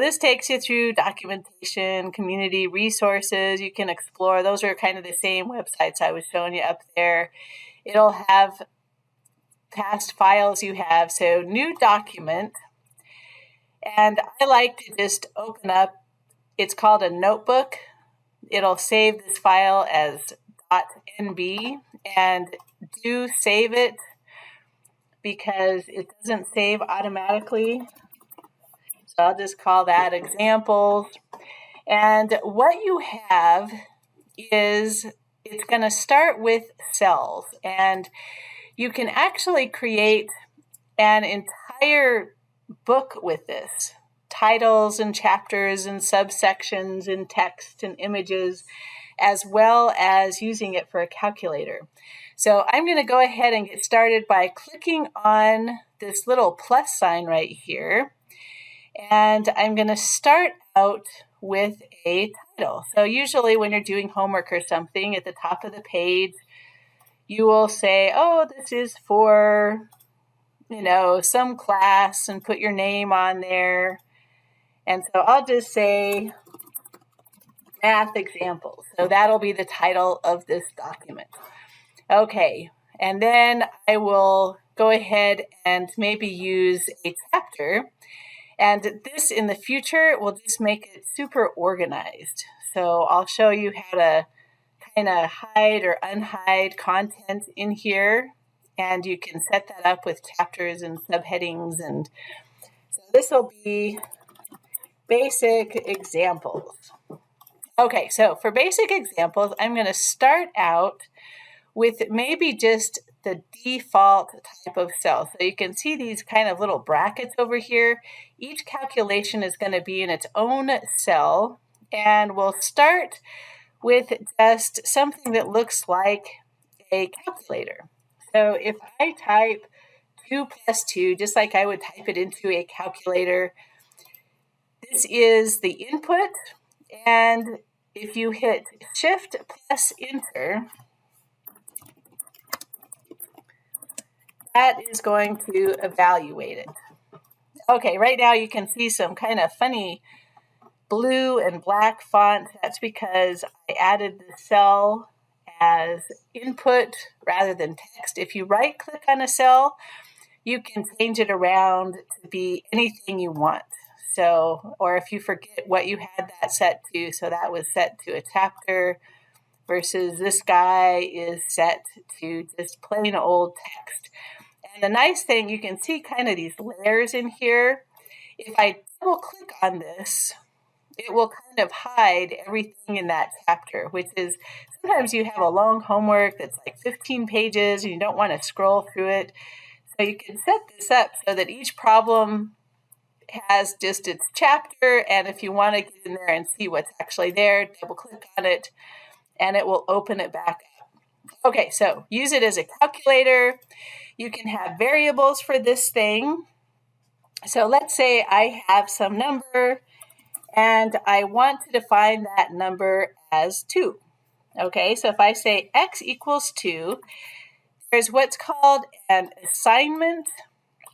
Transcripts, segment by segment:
This takes you through documentation, community resources. You can explore. Those are kind of the same websites I was showing you up there. It'll have past files you have. So new document. And I like to just open up, it's called a notebook. It'll save this file as .nb, and do save it because it doesn't save automatically. So I'll just call that examples. And what you have is, it's going to start with cells, and you can actually create an entire book with this. Titles and chapters and subsections and text and images, as well as using it for a calculator. So I'm going to go ahead and get started by clicking on this little plus sign right here. And I'm going to start out with a title. So usually when you're doing homework or something, at the top of the page, you will say, oh, this is for, some class, and put your name on there. And so I'll just say math examples. So that'll be the title of this document. Okay, and then I will go ahead and maybe use a chapter. And this in the future will just make it super organized. So I'll show you how to kind of hide or unhide content in here. And you can set that up with chapters and subheadings. And so this will be basic examples. Okay, so for basic examples, I'm going to start out with maybe just the default type of cell. So you can see these kind of little brackets over here. Each calculation is going to be in its own cell, and we'll start with just something that looks like a calculator. So if I type 2 plus 2, just like I would type it into a calculator, this is the input, and if you hit Shift plus Enter, that is going to evaluate it. Okay, right now you can see some kind of funny blue and black font. That's because I added the cell as input rather than text. If you right-click on a cell, you can change it around to be anything you want. So, or if you forget what you had that set to, so that was set to a chapter versus this guy is set to just plain old text. And the nice thing, you can see kind of these layers in here. If I double click on this, it will kind of hide everything in that chapter, which is, sometimes you have a long homework that's like 15 pages and you don't want to scroll through it. So you can set this up so that each problem has just its chapter, and if you want to get in there and see what's actually there, double click on it and it will open it back up. Okay, so use it as a calculator. You can have variables for this thing. So let's say I have some number and I want to define that number as 2. Okay, so if I say x equals 2, there's what's called an assignment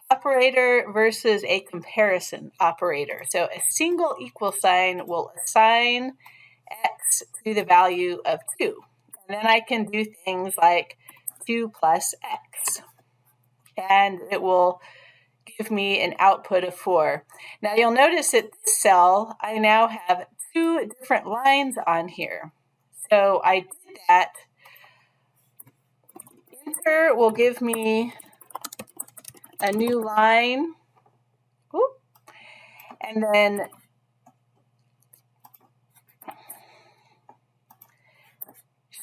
operator versus a comparison operator. So a single equal sign will assign x to the value of 2. And then I can do things like 2 plus x. And it will give me an output of 4. Now you'll notice that this cell, I now have 2 different lines on here. So I did that. Enter will give me a new line. Whoop. And then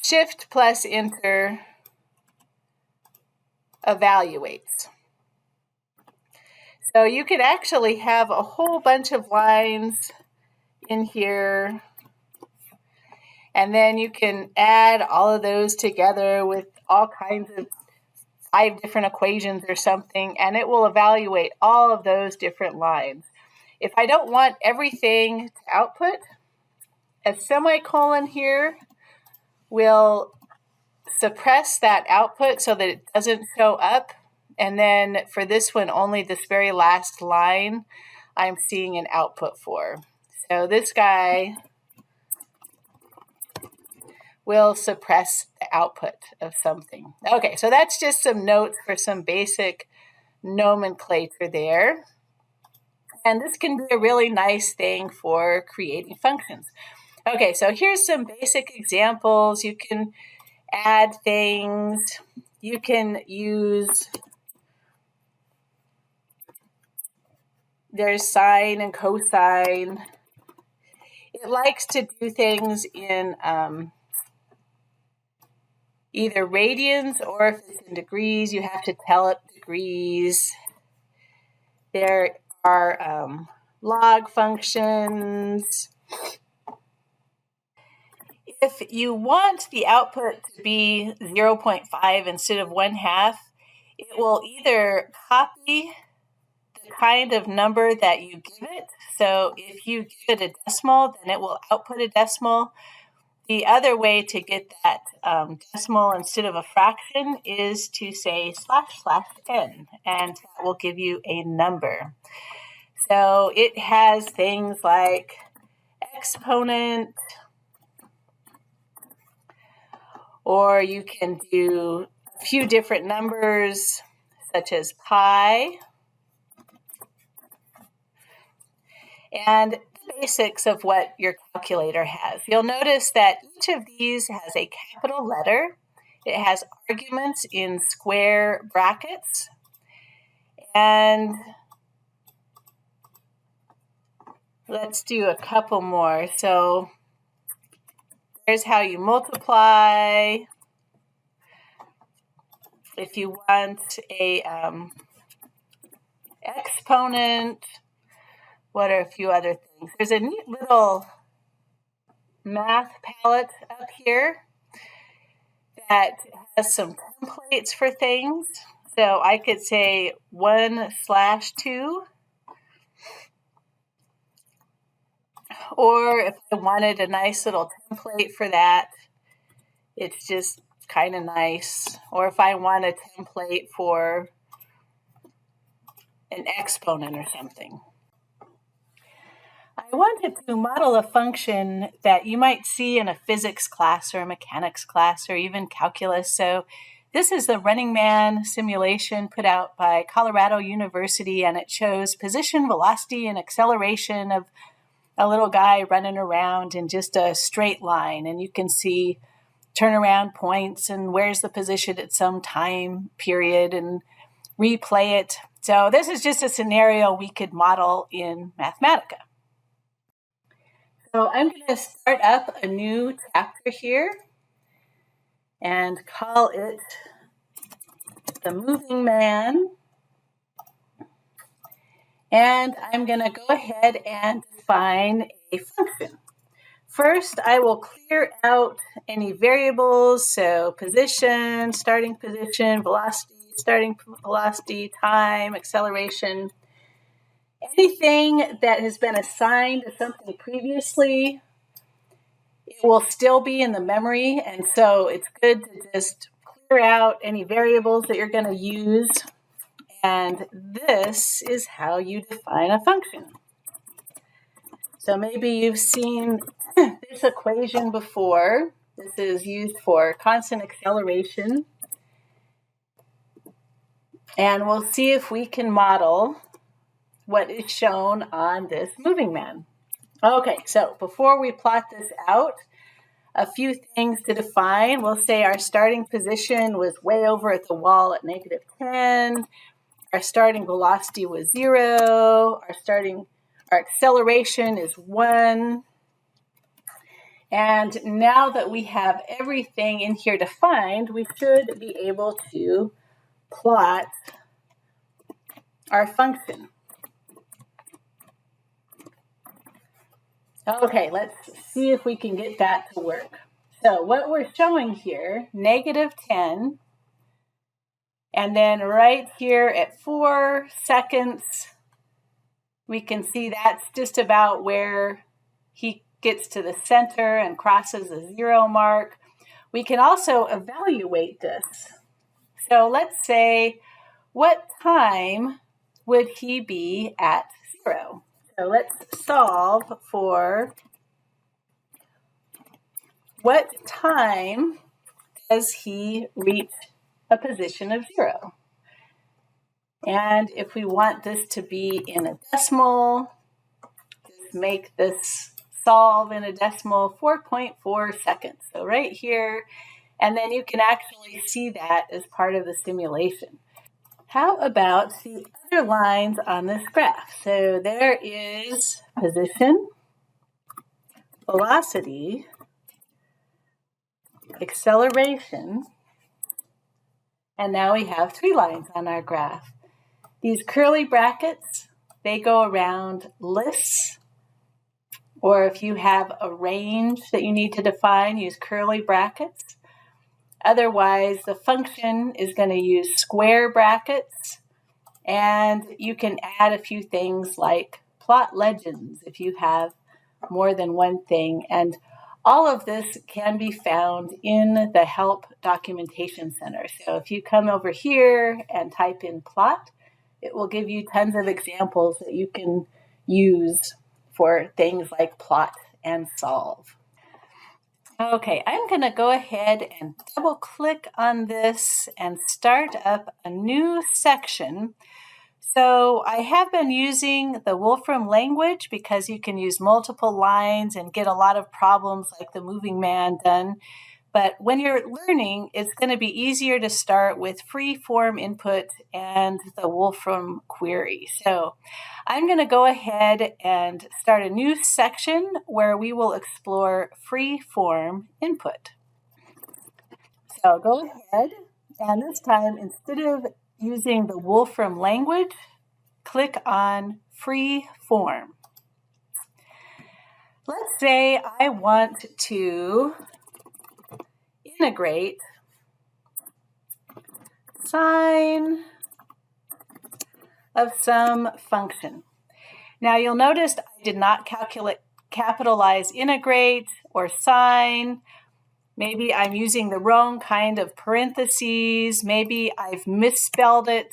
Shift plus Enter evaluates. So you could actually have a whole bunch of lines in here, and then you can add all of those together with all kinds of 5 different equations or something, and it will evaluate all of those different lines. If I don't want everything to output, a semicolon here will suppress that output so that it doesn't show up. And then for this one, only this very last line, I'm seeing an output for. So this guy will suppress the output of something. Okay, so that's just some notes for some basic nomenclature there. And this can be a really nice thing for creating functions. Okay, so here's some basic examples. You can add things. You can use, there's sine and cosine. It likes to do things in either radians, or if it's in degrees, you have to tell it degrees. There are log functions. If you want the output to be 0.5 instead of 1/2, it will either copy the kind of number that you give it. So if you give it a decimal, then it will output a decimal. The other way to get that decimal instead of a fraction is to say //n, and that will give you a number. So it has things like exponent, or you can do a few different numbers, such as pi, and the basics of what your calculator has. You'll notice that each of these has a capital letter. It has arguments in square brackets, and let's do a couple more. So there's how you multiply. If you want a exponent, what are a few other things? There's a neat little math palette up here that has some templates for things. So I could say 1/2. Or if I wanted a nice little template for that, it's just kind of nice. Or if I want a template for an exponent or something. I wanted to model a function that you might see in a physics class or a mechanics class or even calculus. So this is the Running Man simulation put out by Colorado University, and it shows position, velocity, and acceleration of a little guy running around in just a straight line. And you can see turnaround points and where's the position at some time period and replay it. So this is just a scenario we could model in Mathematica. So I'm going to start up a new chapter here and call it The Moving Man. And I'm going to go ahead and define a function. First, I will clear out any variables, so position, starting position, velocity, starting velocity, time, acceleration. Anything that has been assigned to something previously, it will still be in the memory, and so it's good to just clear out any variables that you're going to use. And this is how you define a function. So maybe you've seen this equation before. This is used for constant acceleration. And we'll see if we can model what is shown on this moving man. Okay, so before we plot this out, a few things to define. We'll say our starting position was way over at the wall at -10. Our starting velocity was 0. Our acceleration is 1. And now that we have everything in here defined, we should be able to plot our function. Okay, let's see if we can get that to work. So what we're showing here, -10, and then right here at 4 seconds, we can see that's just about where he gets to the center and crosses the 0 mark. We can also evaluate this. So let's say, what time would he be at 0? So let's solve for what time does he reach a position of 0? And if we want this to be in a decimal, just make this solve in a decimal 4.4 seconds. So right here, and then you can actually see that as part of the simulation. How about the other lines on this graph? So there is position, velocity, acceleration, and now we have 3 lines on our graph. These curly brackets, they go around lists, or if you have a range that you need to define, use curly brackets. Otherwise, the function is going to use square brackets, and you can add a few things like plot legends if you have more than one thing. And all of this can be found in the Help Documentation Center. So if you come over here and type in plot, it will give you tons of examples that you can use for things like plot and solve. Okay, I'm going to go ahead and double click on this and start up a new section. So I have been using the Wolfram language because you can use multiple lines and get a lot of problems like the moving man done. But when you're learning, it's going to be easier to start with free form input and the Wolfram query. So I'm going to go ahead and start a new section where we will explore free form input. So go ahead, and this time, instead of using the Wolfram language, click on free form. Let's say I want to integrate sine of some function. Now you'll notice I did not capitalize integrate or sine. Maybe I'm using the wrong kind of parentheses. Maybe I've misspelled it.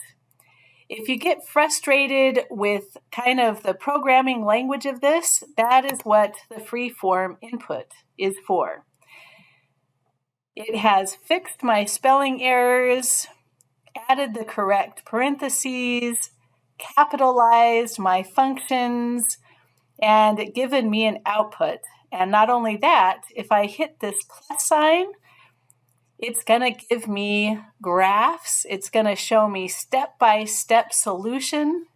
If you get frustrated with kind of the programming language of this, that is what the free form input is for. It has fixed my spelling errors, added the correct parentheses, capitalized my functions, and given me an output. And not only that, if I hit this plus sign, it's going to give me graphs. It's going to show me step-by-step solution.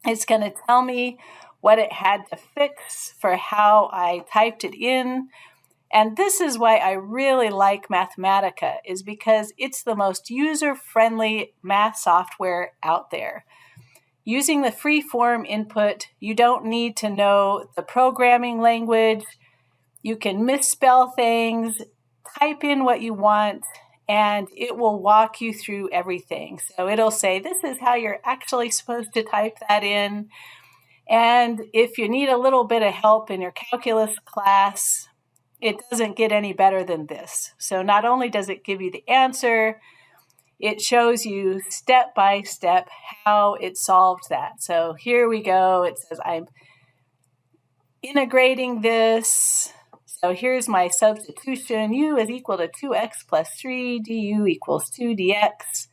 It's going to tell me what it had to fix for how I typed it in. And this is why I really like Mathematica, is because it's the most user-friendly math software out there. Using the free form input, you don't need to know the programming language. You can misspell things, type in what you want, and it will walk you through everything. So it'll say, this is how you're actually supposed to type that in. And if you need a little bit of help in your calculus class, it doesn't get any better than this. So not only does it give you the answer, it shows you step by step how it solved that. So here we go. It says I'm integrating this. So here's my substitution. U is equal to 2x plus 3. du equals 2 dx.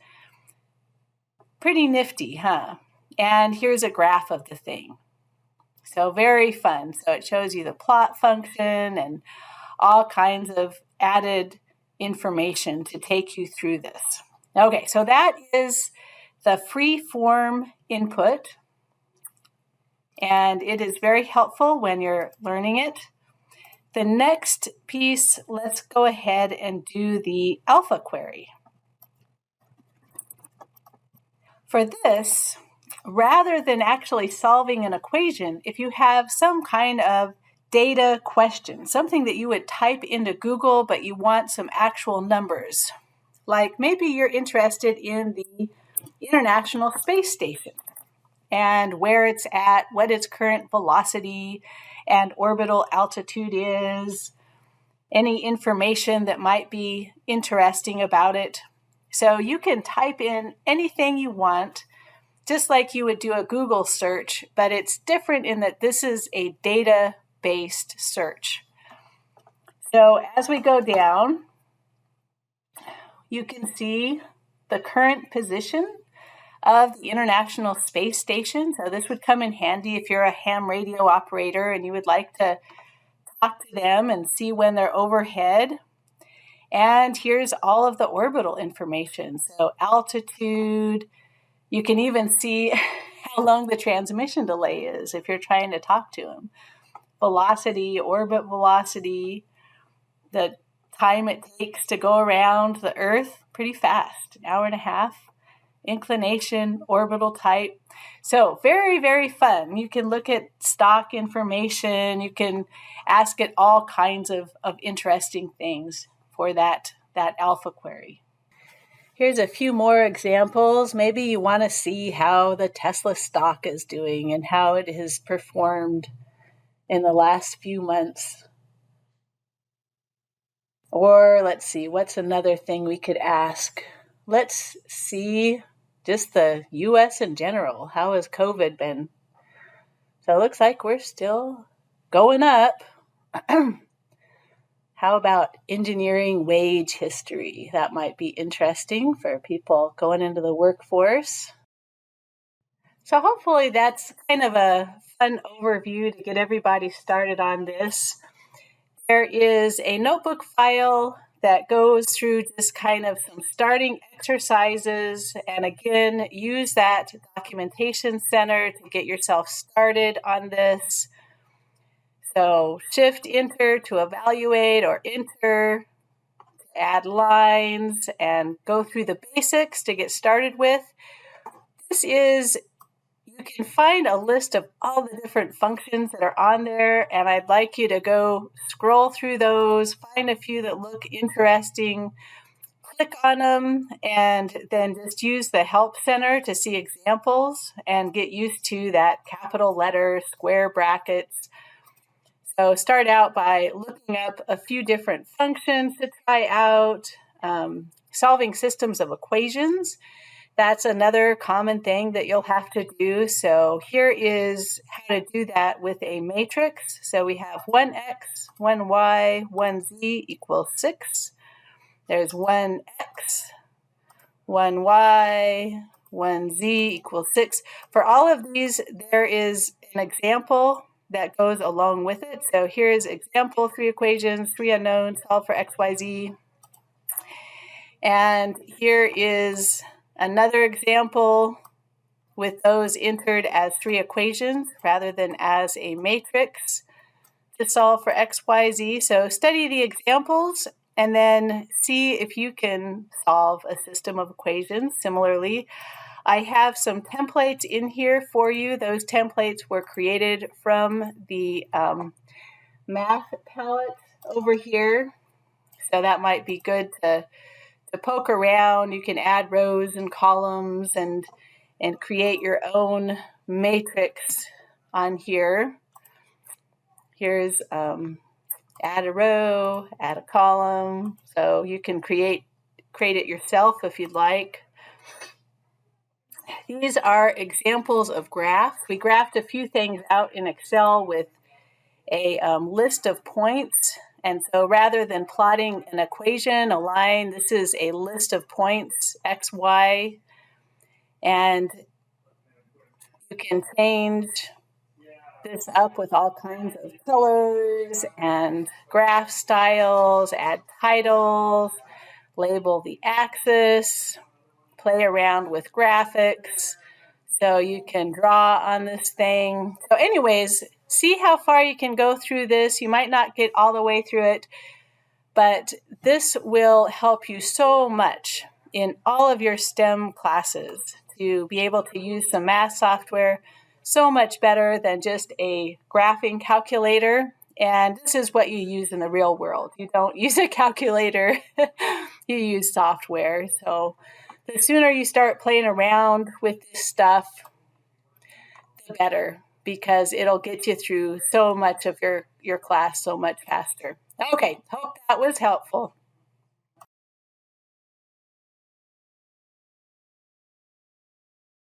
Pretty nifty, huh? And here's a graph of the thing. So very fun. So it shows you the plot function and all kinds of added information to take you through this. Okay, so that is the free form input, and it is very helpful when you're learning it. The next piece, let's go ahead and do the alpha query. For this, rather than actually solving an equation, if you have some kind of data question, something that you would type into Google, but you want some actual numbers, like maybe you're interested in the International Space Station and where it's at, what its current velocity and orbital altitude is, any information that might be interesting about it. So you can type in anything you want, just like you would do a Google search, but it's different in that this is a data-based search. So as we go down, you can see the current position of the International Space Station. So this would come in handy if you're a ham radio operator and you would like to talk to them and see when they're overhead. And here's all of the orbital information. So altitude, you can even see how long the transmission delay is if you're trying to talk to them. Velocity, orbit velocity, the time it takes to go around the Earth, pretty fast, an hour and a half. Inclination, orbital type. So very, very fun. You can look at stock information. You can ask it all kinds of interesting things for that alpha query. Here's a few more examples. Maybe you want to see how the Tesla stock is doing and how it has performed in the last few months. Or let's see, what's another thing we could ask? Let's see just the U.S. in general. How has COVID been? So it looks like we're still going up. How about engineering wage history? That might be interesting for people going into the workforce. So hopefully that's kind of a fun overview to get everybody started on this. There is a notebook file that goes through just kind of some starting exercises. And again, use that documentation center to get yourself started on this. So shift enter to evaluate or enter to add lines and go through the basics to get started with. You can find a list of all the different functions that are on there, and I'd like you to go scroll through those, find a few that look interesting, click on them, and then just use the Help Center to see examples and get used to that capital letter, square brackets. So start out by looking up a few different functions to try out, solving systems of equations. That's another common thing that you'll have to do. So here is how to do that with a matrix. So we have 1x, 1y, 1z equals 6. There's 1x, 1y, 1z equals 6. For all of these, there is an example that goes along with it. So here's example, 3 equations, 3 unknowns, solve for x, y, z. And here is another example with those entered as 3 equations rather than as a matrix to solve for x, y, z. So study the examples and then see if you can solve a system of equations similarly. I have some templates in here for you. Those templates were created from the math palette over here. So that might be good to poke around. You can add rows and columns and create your own matrix on here. Here's add a row, add a column. So you can create it yourself if you'd like. These are examples of graphs. We graphed a few things out in Excel with a list of points. And so rather than plotting an equation, a line, this is a list of points, x, y. And you can change this up with all kinds of colors and graph styles, add titles, label the axis, play around with graphics. So you can draw on this thing. So anyways, see how far you can go through this. You might not get all the way through it, but this will help you so much in all of your STEM classes to be able to use some math software so much better than just a graphing calculator. And this is what you use in the real world. You don't use a calculator, you use software. So the sooner you start playing around with this stuff, the better, because it'll get you through so much of your class so much faster. Okay, hope that was helpful.